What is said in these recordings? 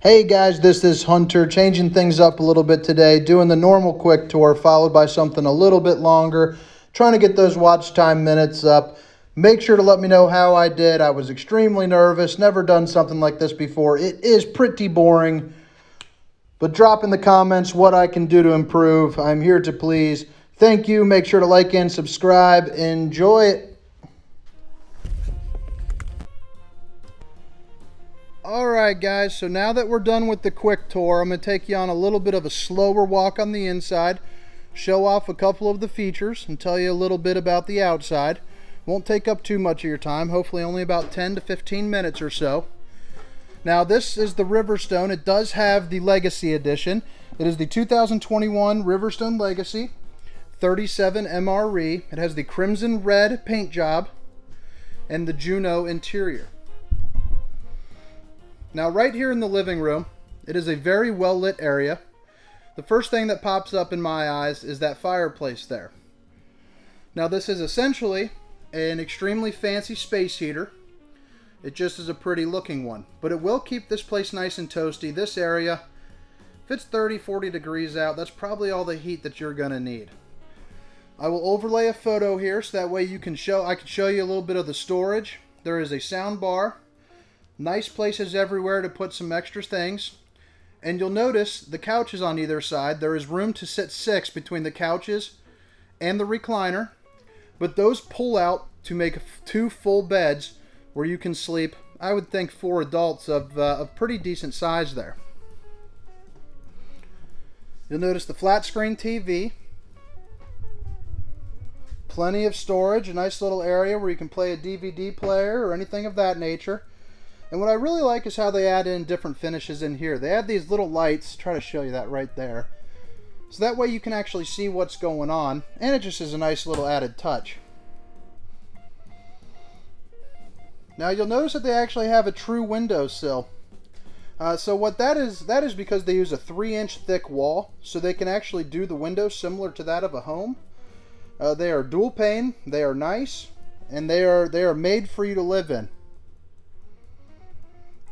Hey guys, this is Hunter, changing things up a little bit today, doing the normal quick tour followed by something a little bit longer, trying to get those watch time minutes up. Make sure to let me know how I did. I was extremely nervous, never done something like this before. It is pretty boring, but drop in the comments what I can do to improve. I'm here to please. Thank you. Make sure to like and subscribe. Enjoy it. Alright guys, so now that we're done with the quick tour, I'm going to take you on a little bit of a slower walk on the inside, show off a couple of the features, and tell you a little bit about the outside. Won't take up too much of your time, hopefully only about 10 to 15 minutes or so. Now this is the Riverstone. It does have the Legacy Edition. It is the 2021 Riverstone Legacy 37 MRE. It has the crimson red paint job and the Juno interior. Now right here in the living room, it is a very well lit area. The first thing that pops up in my eyes is that fireplace there. Now this is essentially an extremely fancy space heater. It just is a pretty looking one, but it will keep this place nice and toasty. This area, if it's 30-40 degrees out, that's probably all the heat that you're gonna need. I will overlay a photo here so that way I can show you a little bit of the storage. There is a sound bar. Nice places everywhere to put some extra things. And you'll notice the couches on either side. There is room to sit 6 between the couches and the recliner. But those pull out to make 2 full beds where you can sleep, I would think, 4 adults of pretty decent size there. You'll notice the flat screen TV. Plenty of storage, a nice little area where you can play a DVD player or anything of that nature. And what I really like is how they add in different finishes in here. They add these little lights, try to show you that right there. So that way you can actually see what's going on, and it just is a nice little added touch. Now you'll notice that they actually have a true windowsill. So what that is because they use a 3-inch thick wall, so they can actually do the window similar to that of a home. They are dual pane, they are nice, and they are made for you to live in.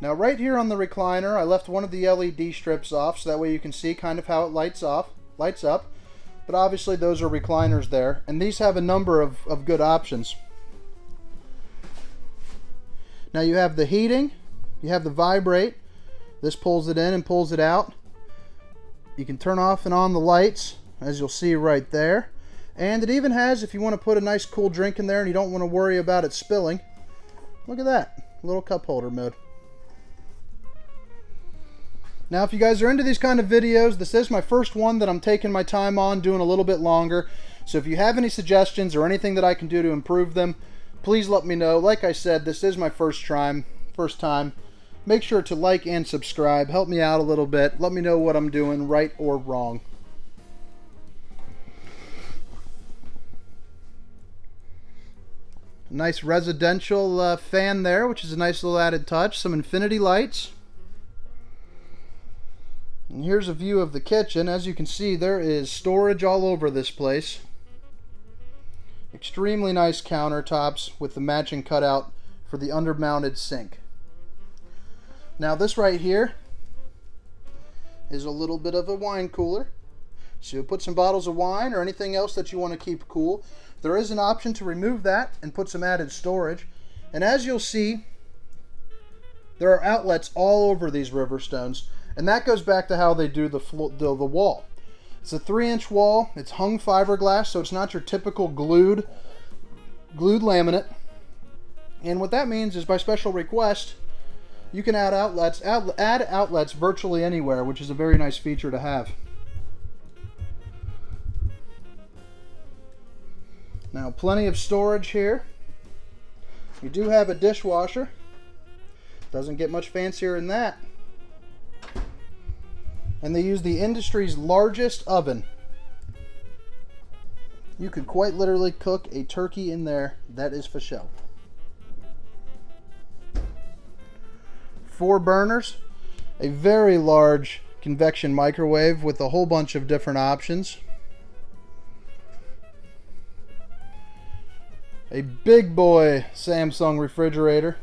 Now right here on the recliner, I left one of the LED strips off so that way you can see kind of how it lights up. But obviously those are recliners there, and these have a number of good options. Now you have the heating, you have the vibrate. This pulls it in and pulls it out. You can turn off and on the lights, as you'll see right there. And it even has, if you want to put a nice cool drink in there and you don't want to worry about it spilling, look at that, little cup holder mode. Now, if you guys are into these kind of videos, this is my first one that I'm taking my time on, doing a little bit longer. So if you have any suggestions or anything that I can do to improve them, please let me know. Like I said, this is my first time. Make sure to like and subscribe. Help me out a little bit. Let me know what I'm doing right or wrong. Nice residential fan there, which is a nice little added touch. Some infinity lights. And here's a view of the kitchen. As you can see, there is storage all over this place. Extremely nice countertops with the matching cutout for the undermounted sink. Now this right here is a little bit of a wine cooler. So you'll put some bottles of wine or anything else that you want to keep cool. There is an option to remove that and put some added storage. And as you'll see, there are outlets all over these Riverstones. And that goes back to how they do the wall. It's a 3-inch wall. It's hung fiberglass, so it's not your typical glued laminate. And what that means is by special request, you can add outlets virtually anywhere, which is a very nice feature to have. Now, plenty of storage here. You do have a dishwasher. Doesn't get much fancier than that. And they use the industry's largest oven. You could quite literally cook a turkey in there, that is for show. 4 burners, a very large convection microwave with a whole bunch of different options. A big boy Samsung refrigerator,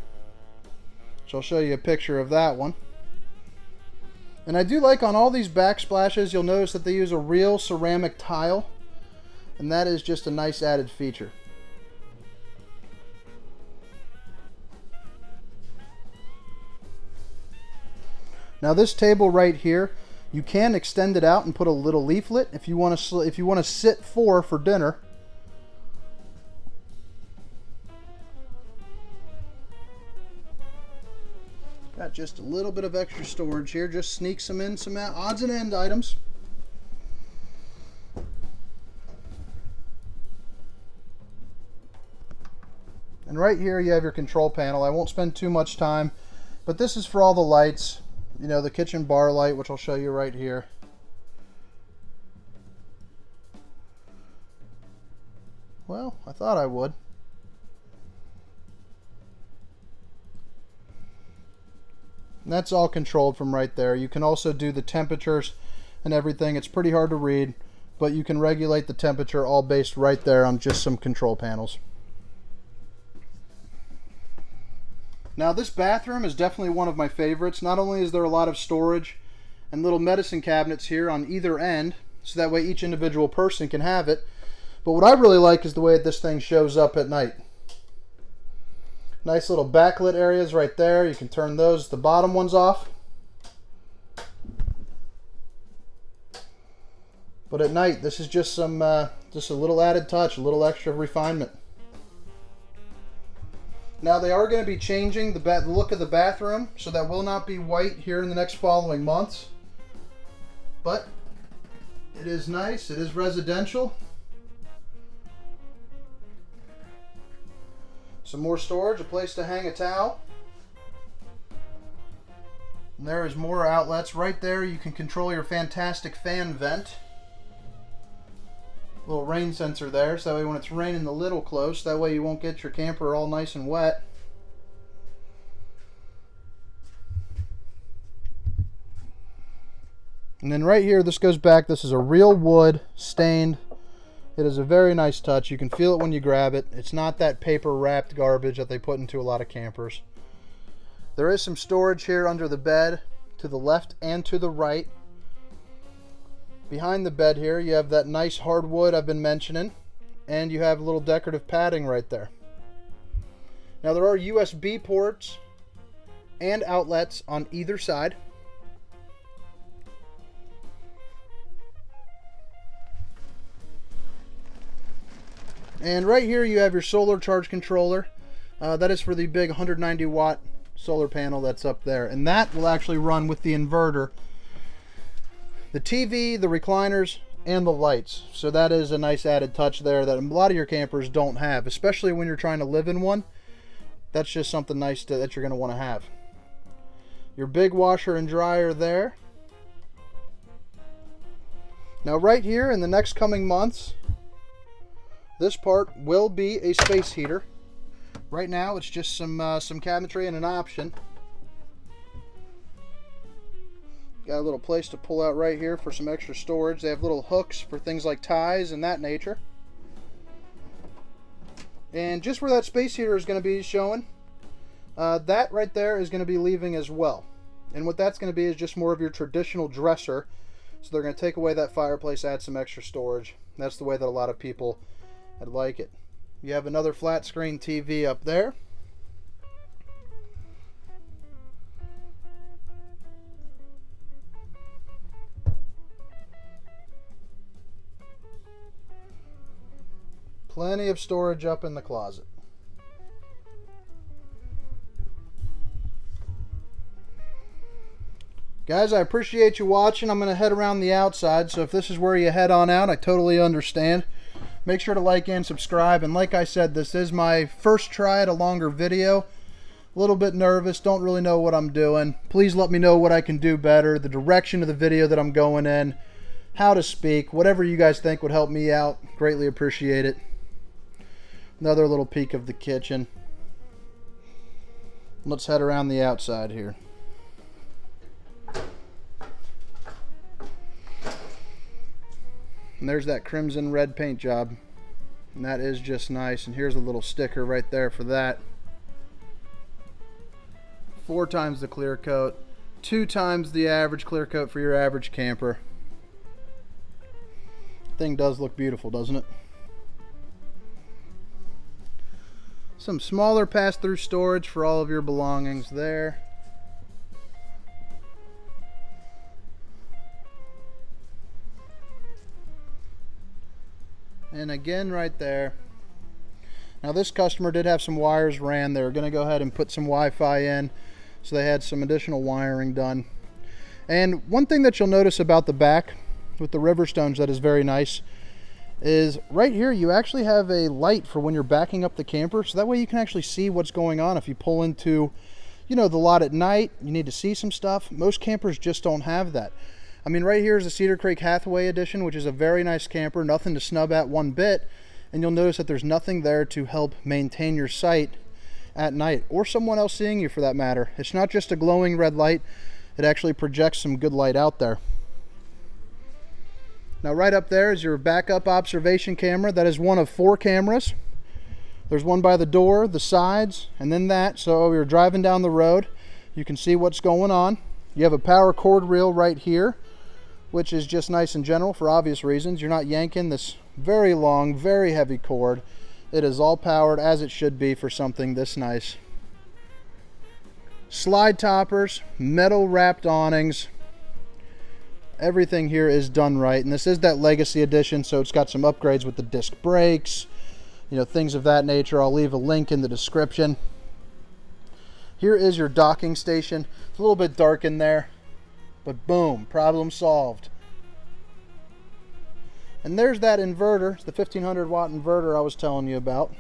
which I'll show you a picture of that one. And I do like on all these backsplashes, you'll notice that they use a real ceramic tile, and that is just a nice added feature. Now this table right here, you can extend it out and put a little leaflet if you want to sit for dinner. Got just a little bit of extra storage here, just sneak some odds and end items. And right here you have your control panel. I won't spend too much time, but this is for all the lights. You know, the kitchen bar light, which I'll show you right here. Well, I thought I would. And that's all controlled from right there. You can also do the temperatures and everything. It's pretty hard to read, but you can regulate the temperature all based right there on just some control panels. Now this bathroom is definitely one of my favorites. Not only is there a lot of storage and little medicine cabinets here on either end, so that way each individual person can have it, but what I really like is the way this thing shows up at night. Nice little backlit areas right there. You can turn those, the bottom ones off. But at night, this is just some, just a little added touch, a little extra refinement. Now they are going to be changing the look of the bathroom, so that will not be white here in the next following months. But it is nice, it is residential. Some more storage, a place to hang a towel. And there is more outlets. Right there you can control your fantastic fan vent. Little rain sensor there, so that way when it's raining the lid will close, that way you won't get your camper all nice and wet. And then right here, this goes back, this is a real wood, stained. It is a very nice touch. You can feel it when you grab it. It's not that paper wrapped garbage that they put into a lot of campers. There is some storage here under the bed, to the left and to the right. Behind the bed here, you have that nice hardwood I've been mentioning, and you have a little decorative padding right there. Now there are USB ports and outlets on either side. And right here you have your solar charge controller. That is for the big 190 watt solar panel that's up there, and that will actually run with the inverter, the TV, the recliners, and the lights. So that is a nice added touch there that a lot of your campers don't have, especially when you're trying to live in one. That's just something nice that you're going to want to have. Your big washer and dryer there. Now right here in the next coming months, this part will be a space heater. Right now it's just some cabinetry and an option. Got a little place to pull out right here for some extra storage. They have little hooks for things like ties and that nature. And just where that space heater is going to be showing, that right there is going to be leaving as well. And what that's going to be is just more of your traditional dresser. So they're going to take away that fireplace, add some extra storage. That's the way that a lot of people would like it. You have another flat screen TV up there. Plenty of storage up in the closet. Guys, I appreciate you watching. I'm going to head around the outside, so if this is where you head on out, I totally understand. Make sure to like and subscribe, and like I said, this is my first try at a longer video. A little bit nervous, don't really know what I'm doing. Please let me know what I can do better, the direction of the video that I'm going in, how to speak, whatever you guys think would help me out. Greatly appreciate it. Another little peek of the kitchen. Let's head around the outside here. And there's that crimson red paint job. And that is just nice. And here's a little sticker right there for that. 4 times the clear coat. 2 times the average clear coat for your average camper. Thing does look beautiful, doesn't it? Some smaller pass-through storage for all of your belongings there. And again right there. Now this customer did have some wires ran. They were going to go ahead and put some Wi-Fi in, so they had some additional wiring done. And one thing that you'll notice about the back with the Riverstones that is very nice is right here you actually have a light for when you're backing up the camper, so that way you can actually see what's going on. If you pull into, you know, the lot at night, you need to see some stuff. Most campers just don't have that. I mean, right here is a Cedar Creek Hathaway edition, which is a very nice camper, nothing to snub at one bit. And you'll notice that there's nothing there to help maintain your sight at night, or someone else seeing you for that matter. It's not just a glowing red light, it actually projects some good light out there. Now right up there is your backup observation camera. That is one of 4 cameras. There's one by the door, the sides, and then that, so you're driving down the road, you can see what's going on. You have a power cord reel right here, which is just nice in general for obvious reasons. You're not yanking this very long, very heavy cord. It is all powered as it should be for something this nice. Slide toppers, metal wrapped awnings. Everything here is done right, and this is that Legacy edition, so it's got some upgrades with the disc brakes, you know, things of that nature. I'll leave a link in the description. Here is your docking station. It's a little bit dark in there, but boom, problem solved. And there's that inverter. It's the 1500 watt inverter I was telling you about.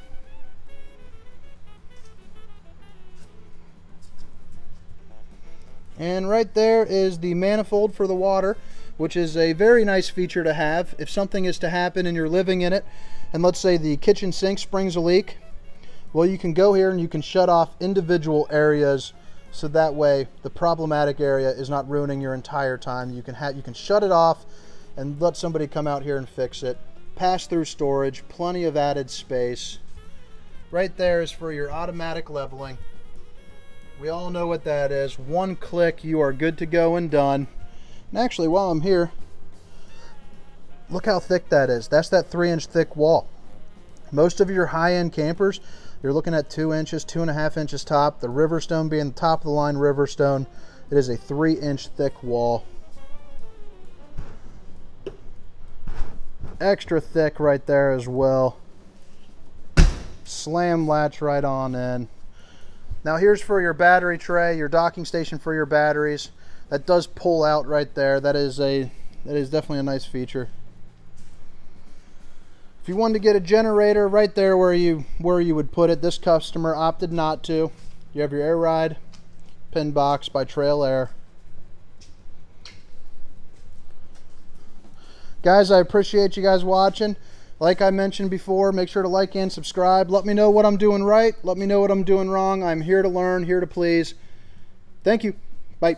And right there is the manifold for the water, which is a very nice feature to have. If something is to happen and you're living in it, and let's say the kitchen sink springs a leak, well, you can go here and you can shut off individual areas, so that way the problematic area is not ruining your entire time. You can shut it off and let somebody come out here and fix it. Pass-through storage, plenty of added space. Right there is for your automatic leveling. We all know what that is. One click, you are good to go and done. And actually, while I'm here, look how thick that is. That's that 3-inch thick wall. Most of your high-end campers, you're looking at 2 inches, 2.5 inches top. The Riverstone being the top of the line Riverstone, it is a 3-inch thick wall. Extra thick right there as well. Slam latch right on in. Now here's for your battery tray, your docking station for your batteries. That does pull out right there. That is definitely a nice feature. If you wanted to get a generator, right there where you would put it, this customer opted not to. You have your air ride pin box by Trail Air. Guys, I appreciate you guys watching. Like I mentioned before, make sure to like and subscribe. Let me know what I'm doing right. Let me know what I'm doing wrong. I'm here to learn, here to please. Thank you. Bye.